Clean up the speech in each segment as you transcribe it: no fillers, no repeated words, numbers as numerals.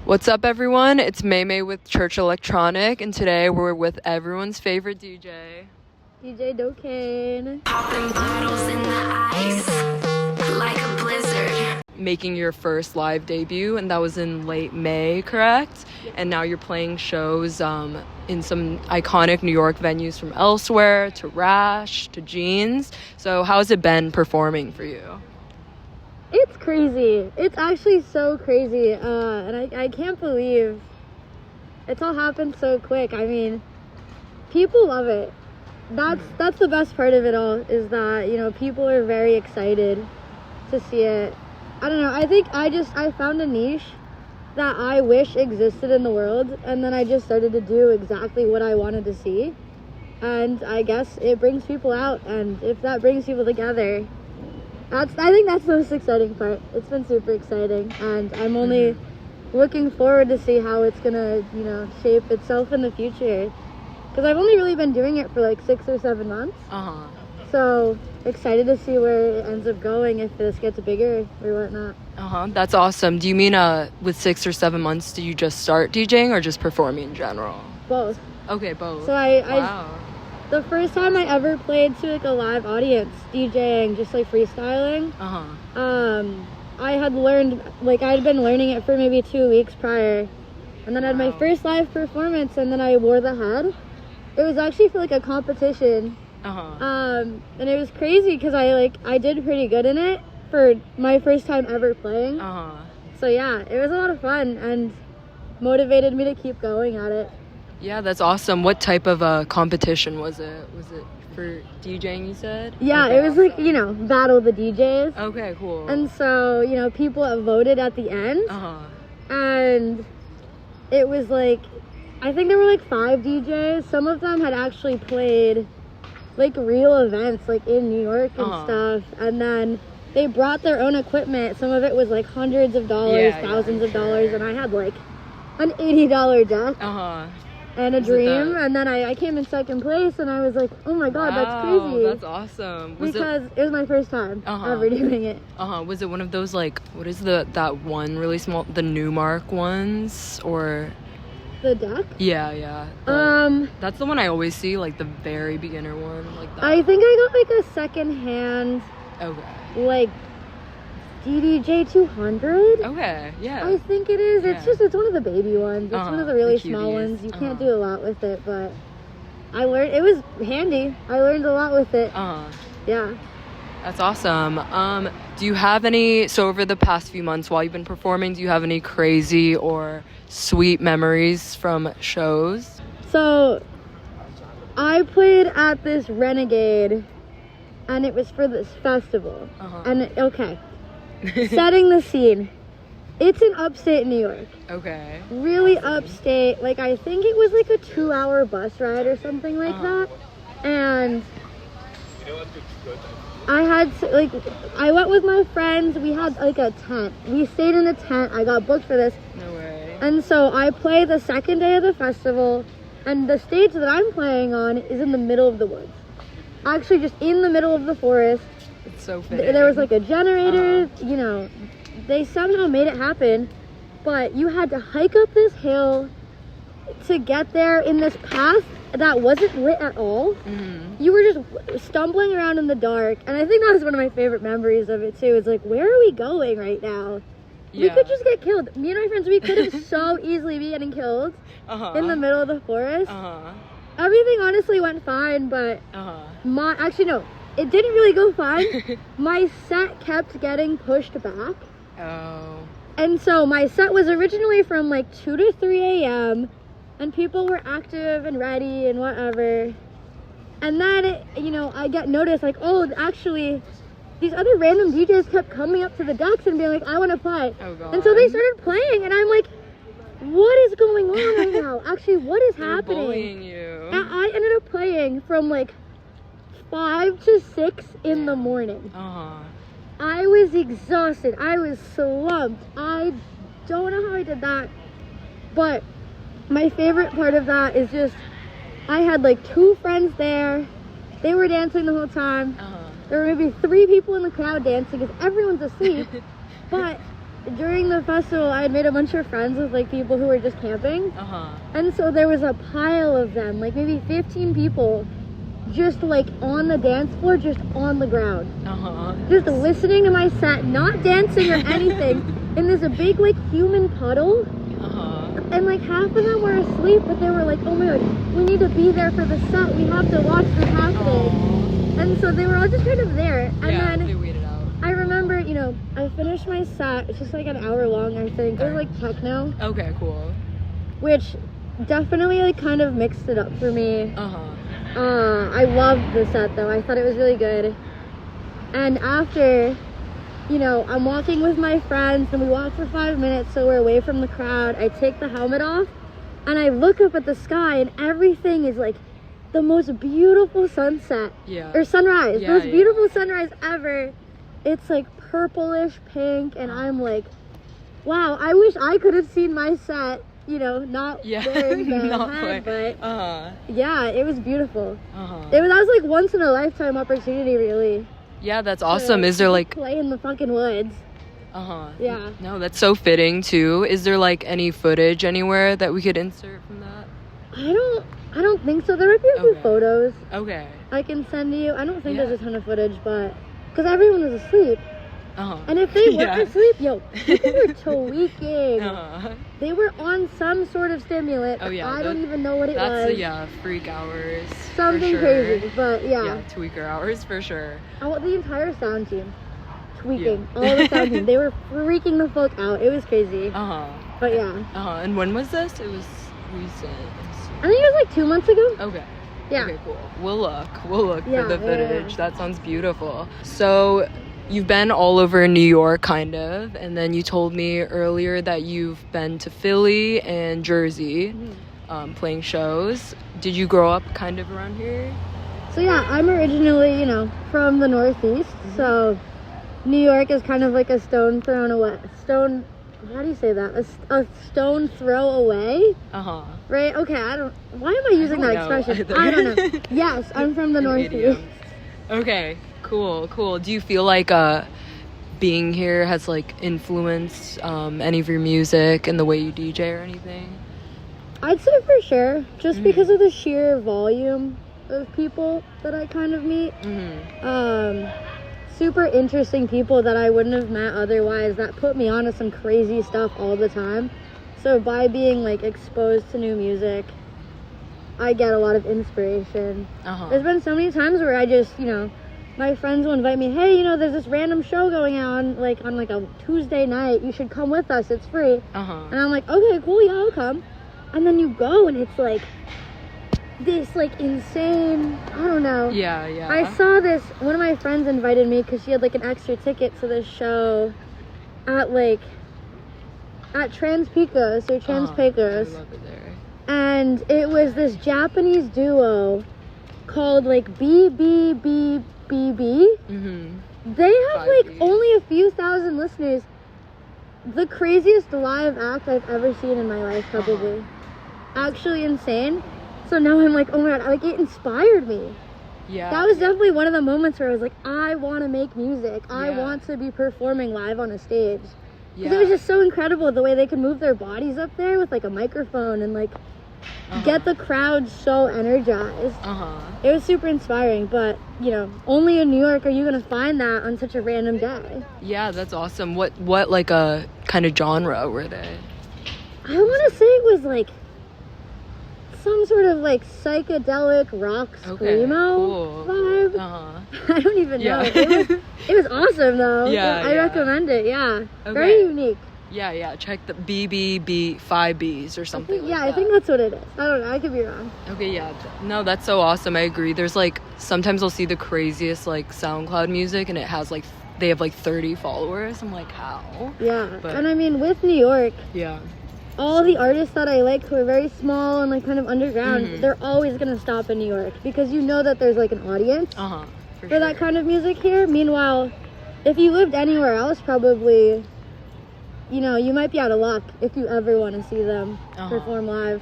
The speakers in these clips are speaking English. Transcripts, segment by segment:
What's up, everyone? It's May with Church Electronic, and today we're with everyone's favorite DJ, Docaine. Popping bottles in the ice like a blizzard. Making your first live debut, and that was in late May, correct? Yeah. And now you're playing shows in some iconic New York venues, from Elsewhere to Rash to Jeans. So how has it been performing for you? It's crazy. It's actually so crazy. And I can't believe it's all happened so quick. I mean, people love it. That's the best part of it all, is that, you know, people are very excited to see it. I don't know. I think I found a niche that I wish existed in the world, and then I just started to do exactly what I wanted to see. And I guess it brings people out, and if that brings people together, I think that's the most exciting part. It's been super exciting, and I'm only looking forward to see how it's gonna, you know, shape itself in the future. Because I've only really been doing it for like 6 or 7 months. So excited to see where it ends up going, if this gets bigger or whatnot. That's awesome. Do you mean with 6 or 7 months, did you just start DJing or just performing in general? Both. Okay, both. So Wow. The first time I ever played to like a live audience DJing, just like freestyling, I had learned, like I'd been learning it for maybe 2 weeks prior, and then I had my first live performance, and then I wore the head. It was actually for like a competition, and it was crazy because I did pretty good in it for my first time ever playing. So yeah, it was a lot of fun and motivated me to keep going at it. Yeah, that's awesome. What type of competition was it? Was it for DJing, you said? Yeah, okay, it was like, you know, battle the DJs. Okay, cool. And so, you know, people have voted at the end. And it was like, I think there were like 5 DJs. Some of them had actually played like real events like in New York and stuff. And then they brought their own equipment. Some of it was like hundreds of dollars, thousands of dollars. And I had like an $80 deck. And a dream, and then I came in second place, and I was like, oh my god, that's crazy. That's awesome. Because it was my first time ever doing it. Was it one of those, like, what is that one really small, the Newmark ones, or? The deck? Yeah. That's the one I always see, like the very beginner one, like that. I think I got like a second hand, like DDJ 200. Okay, yeah. I think it is. Yeah. It's one of the baby ones. It's one of the really small ones. You can't do a lot with it, but I learned, it was handy. I learned a lot with it. Yeah. That's awesome. Do you have any, so over the past few months while you've been performing, do you have any crazy or sweet memories from shows? So, I played at this Renegade, and it was for this festival. And, okay. Setting the scene. It's in upstate New York. Okay. Really upstate. Like, I think it was like a 2-hour bus ride or something like that. And I had to, like, I went with my friends. We had like a tent. We stayed in a tent. I got booked for this. No way. And so I play the second day of the festival, and the stage that I'm playing on is in the middle of the woods. Actually, just in the middle of the forest. It's so fitting. There was like a generator, you know, they somehow made it happen, but you had to hike up this hill to get there in this path that wasn't lit at all. You were just stumbling around in the dark, and I think that was one of my favorite memories of it too. It's like, where are we going right now? We could just get killed. Me and my friends, we could have so easily be getting killed in the middle of the forest. Everything honestly went fine, but actually no, it didn't really go fine. My set kept getting pushed back. And so my set was originally from like 2 to 3 a.m. and people were active and ready and whatever. And then, you know, I got noticed like, oh, actually, these other random DJs kept coming up to the decks and being like, I want to play. And so they started playing, and I'm like, what is going on right now? Actually, what is happening? Bullying you. And I ended up playing from like 5 to 6 in the morning. I was exhausted. I was slumped. I don't know how I did that. But my favorite part of that is just, I had like 2 friends there. They were dancing the whole time. There were maybe 3 people in the crowd dancing because everyone's asleep. But during the festival, I had made a bunch of friends with like people who were just camping. And so there was a pile of them, like maybe 15 people, just like on the dance floor, just on the ground. Just listening to my set, not dancing or anything, in this big like human puddle. And like half of them were asleep, but they were like, oh my god, we need to be there for the set. We have to watch this happening. And so they were all just kind of there. And then they waited out. I remember, you know, I finished my set. It's just like an hour long, I think. It was like techno. Okay, cool. Which definitely like kind of mixed it up for me. I loved the set though. I thought it was really good. And after, you know, I'm walking with my friends and we walk for 5 minutes so we're away from the crowd. I take the helmet off and I look up at the sky and everything is like the most beautiful sunset. Or sunrise. The most beautiful sunrise ever. It's like purplish pink and I'm like, wow, I wish I could have seen my set, you know, not wearing the head, but yeah, it was beautiful. That was like once in a lifetime opportunity, really. Yeah, that's awesome. Is there like play in the fucking woods? Yeah. No, that's so fitting too. Is there like any footage anywhere that we could insert from that? I don't think so. There might be a few photos. Okay. I can send you. I don't think there's a ton of footage, but because everyone was asleep. And if they weren't asleep, yo, people were tweaking. They were on some sort of stimulant. I don't even know what it was. That's freak hours. Something crazy, but yeah, tweaker hours for sure. The entire sound team tweaking. All the sound team, they were freaking the fuck out. It was crazy. But yeah. And when was this? It was recent. I think it was like 2 months ago. Okay. Yeah. Okay, cool. We'll look for the footage. That sounds beautiful. So you've been all over New York, kind of, and then you told me earlier that you've been to Philly and Jersey, playing shows. Did you grow up kind of around here? So yeah, I'm originally, you know, from the Northeast, so New York is kind of like a stone thrown away. How do you say that? A stone throw away? Right? Okay, why am I using that expression? I don't know. Yes, I'm from the Northeast. Okay, cool. Do you feel like being here has like influenced any of your music and the way you DJ or anything? I'd say for sure, just because of the sheer volume of people that I kind of meet. Super interesting people that I wouldn't have met otherwise, that put me on to some crazy stuff all the time. So by being like exposed to new music, I get a lot of inspiration. There's been so many times where I just, you know, my friends will invite me, hey, you know, there's this random show going on, like on like a Tuesday night, you should come with us, it's free. And I'm like, okay, cool, yeah, I'll come. And then you go and it's like this like insane, I don't know. I saw this, one of my friends invited me because she had like an extra ticket to this show at Trans Pecos or Trans Pecos. I love it there. And it was this Japanese duo called like BBBBB. They have like only a few thousand listeners. The craziest live act I've ever seen in my life, probably. Actually insane. So now I'm like, oh my god, like it inspired me. That was definitely one of the moments where I was like, I want to make music. I want to be performing live on a stage. Because it was just so incredible the way they could move their bodies up there with like a microphone and like get the crowd so energized. It was super inspiring, but you know, only in New York are you gonna find that on such a random day. Yeah, that's awesome. What like a kind of genre were they? I want to say it was like some sort of like psychedelic rock screamo vibe. I don't even know. It was awesome though. I recommend it. Very unique. Check the BBB 5Bs or something like that. I think that's what it is. I don't know, I could be wrong. Okay, no, that's so awesome. I agree. There's like sometimes I'll see the craziest like SoundCloud music and it has like they have like 30 followers. I'm like, how? And I mean with New York, all the artists that I like who are very small and like kind of underground, they're always gonna stop in New York because you know that there's like an audience for that kind of music here. Meanwhile, if you lived anywhere else, probably, you know, you might be out of luck if you ever want to see them perform live.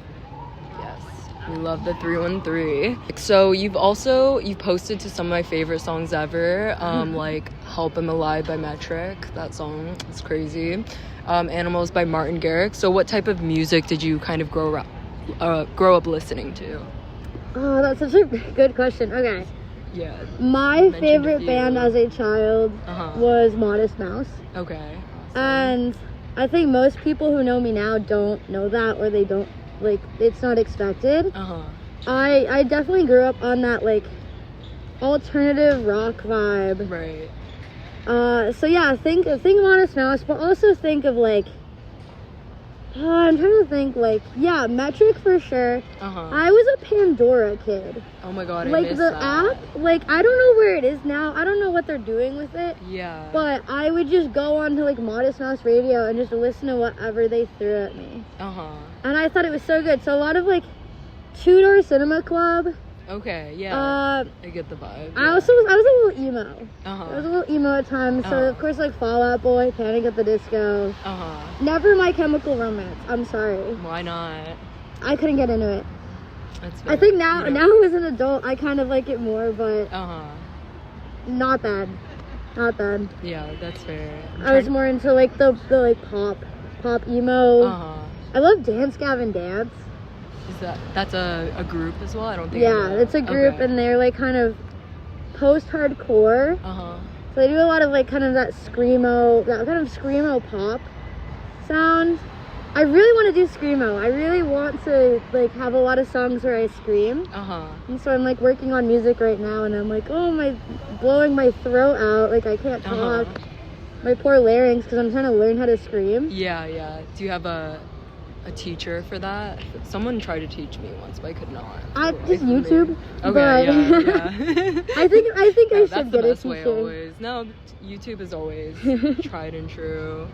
We love the 313. So you've posted to some of my favorite songs ever, like Help I'm Alive by Metric. That song is crazy. Animals by Martin Garrix. So what type of music did you kind of grow up listening to? Oh, that's such a good question. Okay. Yeah. My favorite band as a child was Modest Mouse. Okay. Awesome. And I think most people who know me now don't know that, or they don't, like, it's not expected. I definitely grew up on that, like, alternative rock vibe. Right. So yeah, think Modest Mouse, but also think of, like, I'm trying to think, like, yeah, Metric for sure. I was a Pandora kid. Oh my god, like, I miss the that. app, like, I don't know where it is now. I don't know what they're doing with it. Yeah. But I would just go on to, like, Modest Mouse Radio and just listen to whatever they threw at me. And I thought it was so good. So a lot of, like, Two Door Cinema Club. Okay, yeah. I get the vibe. I was a little emo. I was a little emo at times. So of course, like, Fall Out Boy, Panic at the Disco. Never My Chemical Romance. I'm sorry. Why not? I couldn't get into it. That's fair. I think now as an adult, I kind of like it more, but not bad. Not bad. Yeah, that's fair. I was more into, like, the like pop emo. I love Dance Gavin Dance. Is that's a group as well? I don't think. Yeah, it's a group, and they're, like, kind of post-hardcore. So they do a lot of, like, kind of that kind of screamo pop sound. I really want to do screamo. I really want to, like, have a lot of songs where I scream. And so I'm, like, working on music right now, and I'm like, oh, blowing my throat out, like, I can't talk. My poor larynx, because I'm trying to learn how to scream. Yeah. Do you have a teacher for that? Someone tried to teach me once, but I could not. Just YouTube. Okay, yeah. I think I should get a teacher. That's the best way always. No, YouTube is always tried and true.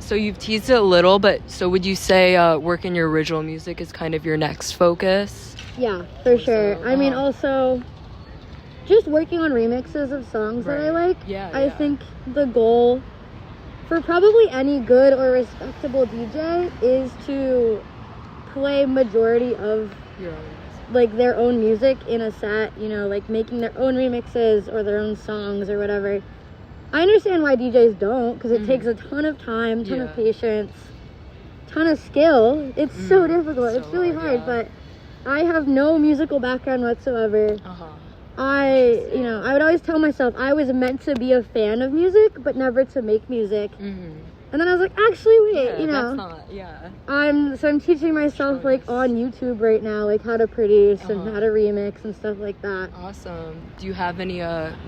So you've teased it a little, but so would you say working your original music is kind of your next focus? Yeah, for sure. I mean, also just working on remixes of songs that I like. I think the goal for probably any good or respectable DJ is to play majority of like their own music in a set, you know, like making their own remixes or their own songs or whatever. I understand why DJs don't, because it takes a ton of time, ton of patience, ton of skill. It's so difficult. It's really hard, but I have no musical background whatsoever. I would always tell myself I was meant to be a fan of music, but never to make music. And then I was like, actually, wait, that's not, I'm teaching myself, like, on YouTube right now, like, how to produce and how to remix and stuff like that. Awesome. Do you have any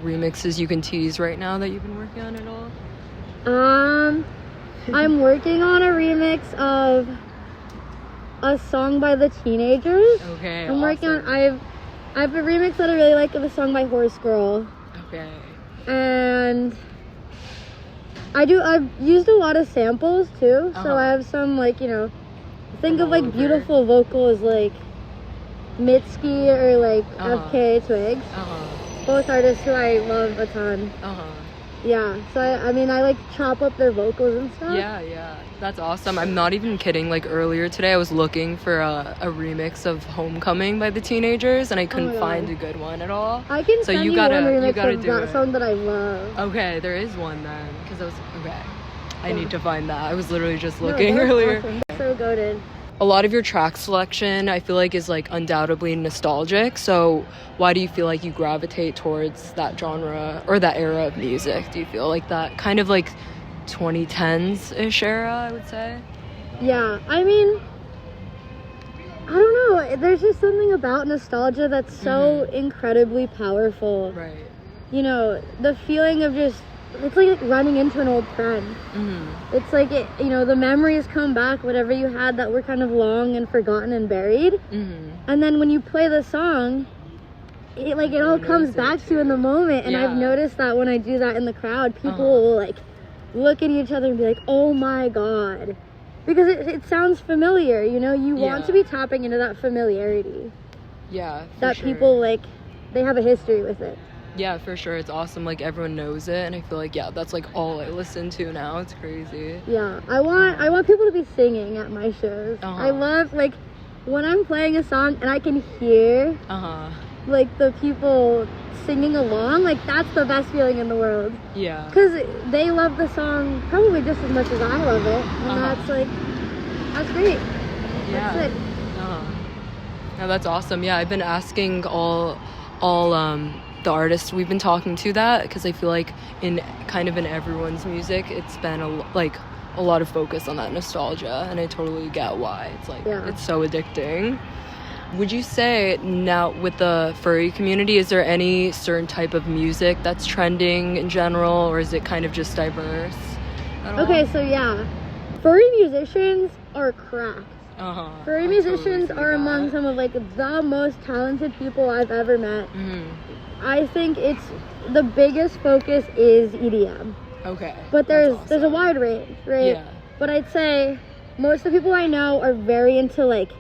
remixes you can tease right now that you've been working on at all? I'm working on a remix of a song by the Teenagers. Okay. I'm working on. I have a remix that I really like of a song by Horse Girl. Okay. And I've used a lot of samples too, so I have some, like, think of, like, beautiful vocals like Mitski or, like, FKA Twigs. Both artists who I love a ton. Yeah, so I mean, I like chop up their vocals and stuff. Yeah, that's awesome. I'm not even kidding. Like, earlier today I was looking for a remix of Homecoming by the Teenagers, and I couldn't find a good one at all. I can send you one remix of that song that I love. Okay, there is one then, because I need to find that. I was literally just looking earlier. Awesome. So goated. A lot of your track selection, I feel like, is, like, undoubtedly nostalgic. So why do you feel like you gravitate towards that genre or that era of music? Do you feel like that kind of, like, 2010s-ish era, I would say? Yeah, I mean, I don't know. There's just something about nostalgia that's so incredibly powerful. Right. You know, the feeling of just, it's like running into an old friend. It's like, the memories come back, whatever you had that were kind of long and forgotten and buried. And then when you play the song, it all comes back to you in the moment. And I've noticed that when I do that in the crowd, people will, like, look at each other and be like, oh my god. Because it sounds familiar, you want to be tapping into that familiarity. Yeah, for that sure. People, like, they have a history with it. Yeah, for sure. It's awesome. Like, everyone knows it, and I feel like, that's, like, all I listen to now. It's crazy. Yeah, I want people to be singing at my shows. I love, like, when I'm playing a song and I can hear like the people singing along, like that's the best feeling in the world. Yeah. Because they love the song probably just as much as I love it, and that's like, that's great. Yeah. That's it. No, that's awesome. Yeah, I've been asking all the artists we've been talking to that, because I feel like in everyone's music, it's been a lot of focus on that nostalgia, and I totally get why. It's like, it's so addicting. Would you say now with the furry community, is there any certain type of music that's trending in general, or is it kind of just diverse at all? Okay, so yeah, furry musicians are cracked. Furry musicians are among some of like the most talented people I've ever met. I think it's the biggest focus is EDM. Okay. But there's a wide range, right? Yeah. But I'd say most of the people I know are very into like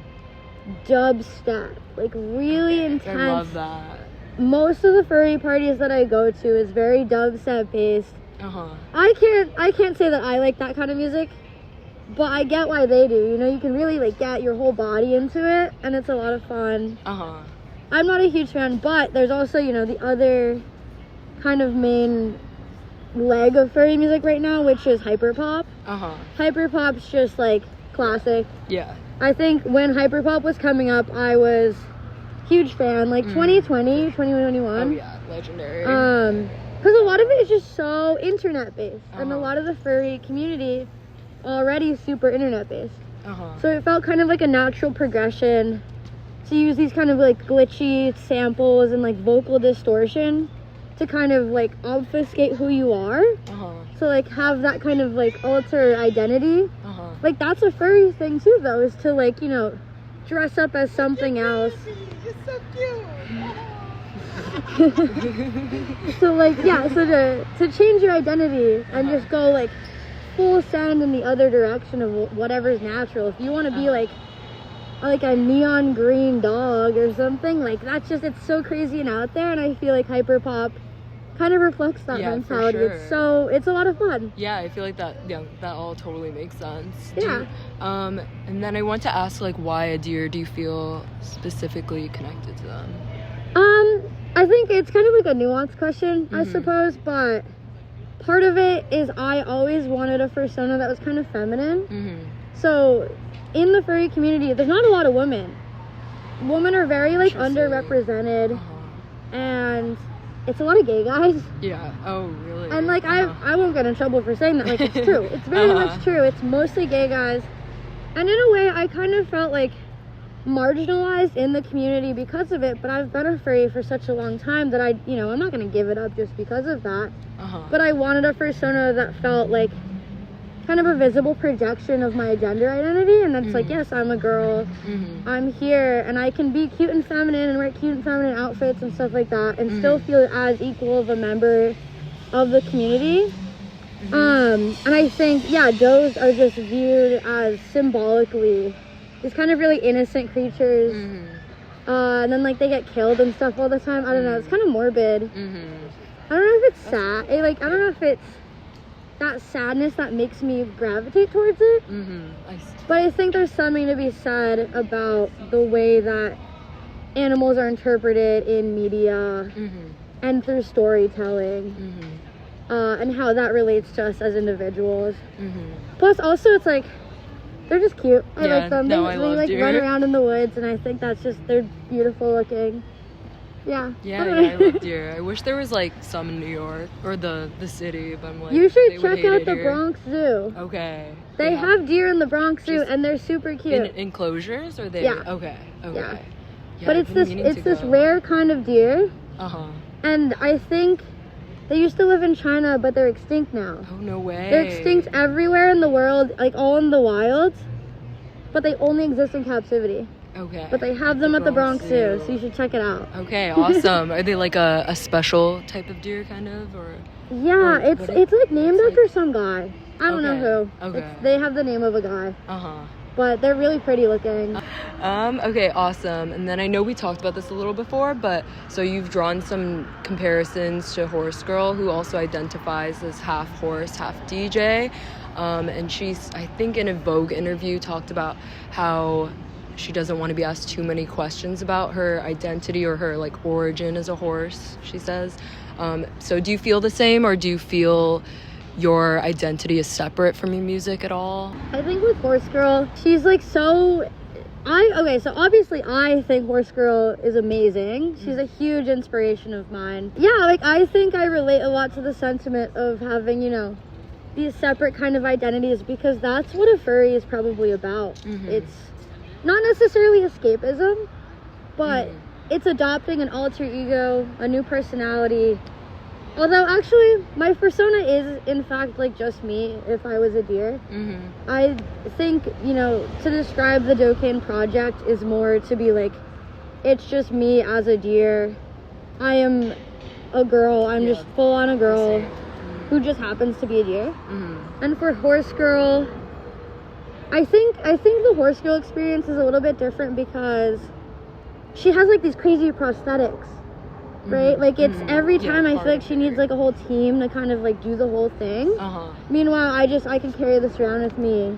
dubstep, like really intense. I love that. Most of the furry parties that I go to is very dubstep based. I can't say that I like that kind of music, but I get why they do. You know, you can really like get your whole body into it, and it's a lot of fun. I'm not a huge fan, but there's also, you know, the other kind of main leg of furry music right now, which is hyperpop. Hyperpop's just like classic. Yeah. I think when hyperpop was coming up, I was huge fan. Like 2020, 2021. Oh yeah, legendary. Because a lot of it is just so internet based, and a lot of the furry community already super internet based. So it felt kind of like a natural progression to use these kind of like glitchy samples and like vocal distortion to kind of like obfuscate who you are. So like have that kind of like alter identity. Like that's a furry thing too, though, is to like, you know, dress up as something else. You're so cute. So like, yeah, so to change your identity and just go like full send in the other direction of whatever's natural. If you want to be like a neon green dog or something, like that's just, it's so crazy and out there, and I feel like hyperpop kind of reflects that mentality. For sure. It's a lot of fun. Yeah, I feel like that all totally makes sense. Yeah. And then I want to ask, like, why a deer? Do you feel specifically connected to them? I think it's kind of like a nuanced question, I suppose, but part of it is I always wanted a persona that was kind of feminine. So in the furry community, there's not a lot of women. Women are very like underrepresented, and it's a lot of gay guys. Yeah. Oh, really? And like I won't get in trouble for saying that. Like it's true. It's very much true. It's mostly gay guys, and in a way, I kind of felt like marginalized in the community because of it. But I've been a furry for such a long time that I'm not gonna give it up just because of that. But I wanted a persona that felt like kind of a visible projection of my gender identity, and that's like, yes, I'm a girl, I'm here, and I can be cute and feminine and wear cute and feminine outfits and stuff like that, and still feel as equal of a member of the community. And I think, does are just viewed as symbolically these kind of really innocent creatures, and then like they get killed and stuff all the time. I don't know, it's kind of morbid. I don't know if it's sad. I don't know if it's that sadness that makes me gravitate towards it. But I think there's something to be said about the way that animals are interpreted in media and through storytelling, and how that relates to us as individuals. Plus, also, it's like they're just cute. I like them. They like run around in the woods, and I think that's just, they're beautiful looking. Yeah, I love deer. I wish there was like some in New York or the city, but I'm like, you should check out the Bronx Zoo. Okay. They have deer in the Bronx Zoo, and they're super cute. In enclosures, or they? Yeah. Okay. Yeah, but it's this rare kind of deer. And I think they used to live in China, but they're extinct now. Oh, no way. They're extinct everywhere in the world, like all in the wild, but they only exist in captivity. Okay. But they have them at the Bronx Zoo, so you should check it out. Okay, awesome. Are they like a special type of deer, kind of, or? Yeah, it's like named after some guy. I don't know who. Okay. They have the name of a guy. But they're really pretty looking. Okay, awesome. And then I know we talked about this a little before, but so you've drawn some comparisons to Horse Girl, who also identifies as half horse, half DJ. And she's, I think in a Vogue interview, talked about how she doesn't want to be asked too many questions about her identity or her like origin as a horse, she says. So do you feel the same, or do you feel your identity is separate from your music at all? I think with Horse Girl, she's like so so obviously I think Horse Girl is amazing. She's a huge inspiration of mine. Yeah, like I think I relate a lot to the sentiment of having, you know, these separate kind of identities, because that's what a furry is probably about. It's not necessarily escapism, but it's adopting an alter ego, a new personality. Although actually my persona is in fact like just me if I was a deer. I think, you know, to describe the Docaine project is more to be like, it's just me as a deer. I am a girl. I'm just full on a girl who just happens to be a deer. And for Horse Girl, I think the Horse Girl experience is a little bit different because she has like these crazy prosthetics. Right? Like it's every time I feel like she needs like a whole team to kind of like do the whole thing. Meanwhile, I can carry this around with me,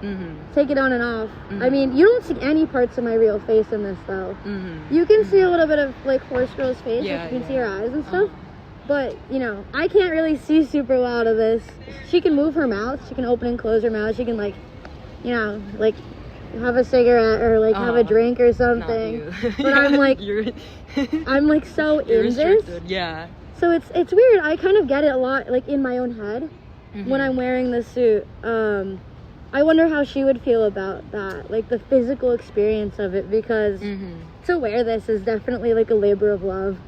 take it on and off. I mean, you don't see any parts of my real face in this though. You can see a little bit of like Horse Girl's face, like you can see her eyes and stuff. But, you know, I can't really see super well out of this. She can move her mouth, she can open and close her mouth, she can like, you know, like have a cigarette or like have a drink or something. But I'm like I'm like so in this. Yeah. So it's weird. I kind of get it a lot like in my own head when I'm wearing this suit. I wonder how she would feel about that, like the physical experience of it, because to wear this is definitely like a labor of love.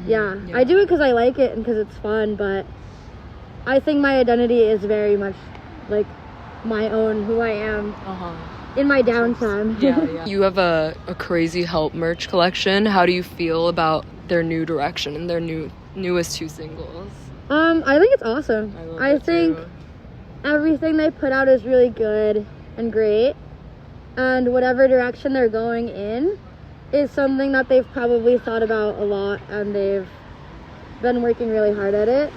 Yeah, I do it because I like it and because it's fun, but I think my identity is very much like my own, who I am in my downtime. You have a crazy Help merch collection. How do you feel about their new direction and their newest 2 singles? I think it's awesome. I think everything they put out is really good and great, and whatever direction they're going in is something that they've probably thought about a lot, and they've been working really hard at it.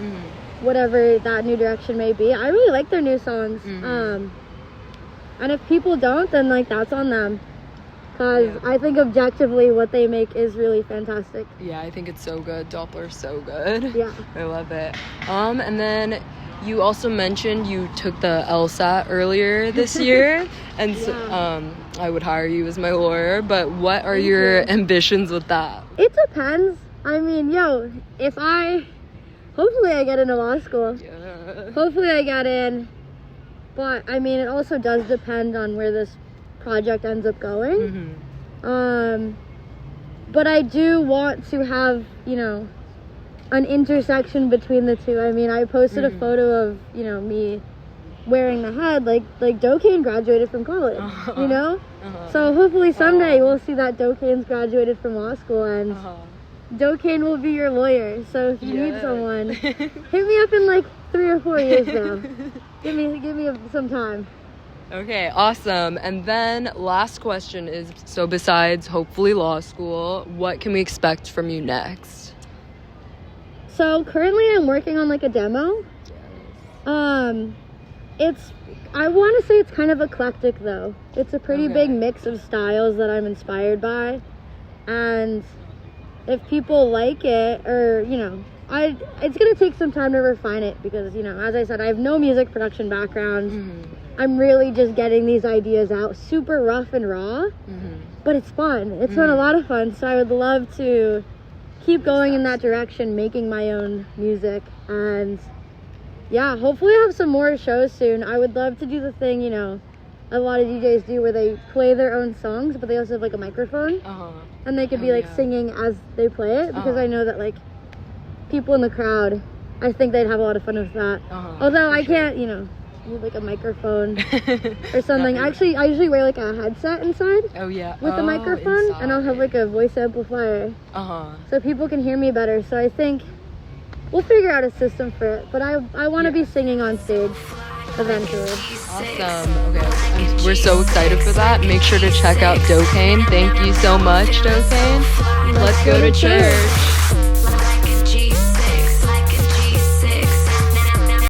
Whatever that new direction may be, I really like their new songs. And if people don't, then like that's on them, because I think objectively what they make is really fantastic. Yeah, I think it's so good. Doppler's so good. Yeah, I love it. And then you also mentioned you took the LSAT earlier this year, and so, I would hire you as my lawyer, but what are your ambitions with that? It depends. I mean, hopefully I get into law school. Hopefully I get in. But, I mean, it also does depend on where this project ends up going. But I do want to have, you know, an intersection between the two. I mean, I posted a photo of, you know, me wearing the head. Like Docaine graduated from college, you know? So hopefully someday we'll see that Docaine's graduated from law school, and Docaine will be your lawyer. So if you need someone, hit me up in like 3 or 4 years now. Give me some time. Okay, awesome. And then last question is, so besides hopefully law school, what can we expect from you next? So currently I'm working on like a demo. I want to say it's kind of eclectic though. It's a pretty big mix of styles that I'm inspired by. And if people like it, or, you know, it's going to take some time to refine it because, you know, as I said, I have no music production background. I'm really just getting these ideas out, super rough and raw, but it's fun. It's been a lot of fun, so I would love to keep going in that direction, making my own music, and yeah, hopefully I'll have some more shows soon. I would love to do the thing, you know, a lot of DJs do where they play their own songs, but they also have like a microphone, and they could be like singing as they play it, because I know that like people in the crowd, I think they'd have a lot of fun with that. Although I can't, you know, need like a microphone or something. Actually, I usually wear like a headset inside. With a microphone, and I'll have like a voice amplifier. So people can hear me better. So I think we'll figure out a system for it. But I want to be singing on stage eventually. Awesome. Okay, we're so excited for that. Make sure to check out Docaine. Thank you so much, Docaine. Let's go to church.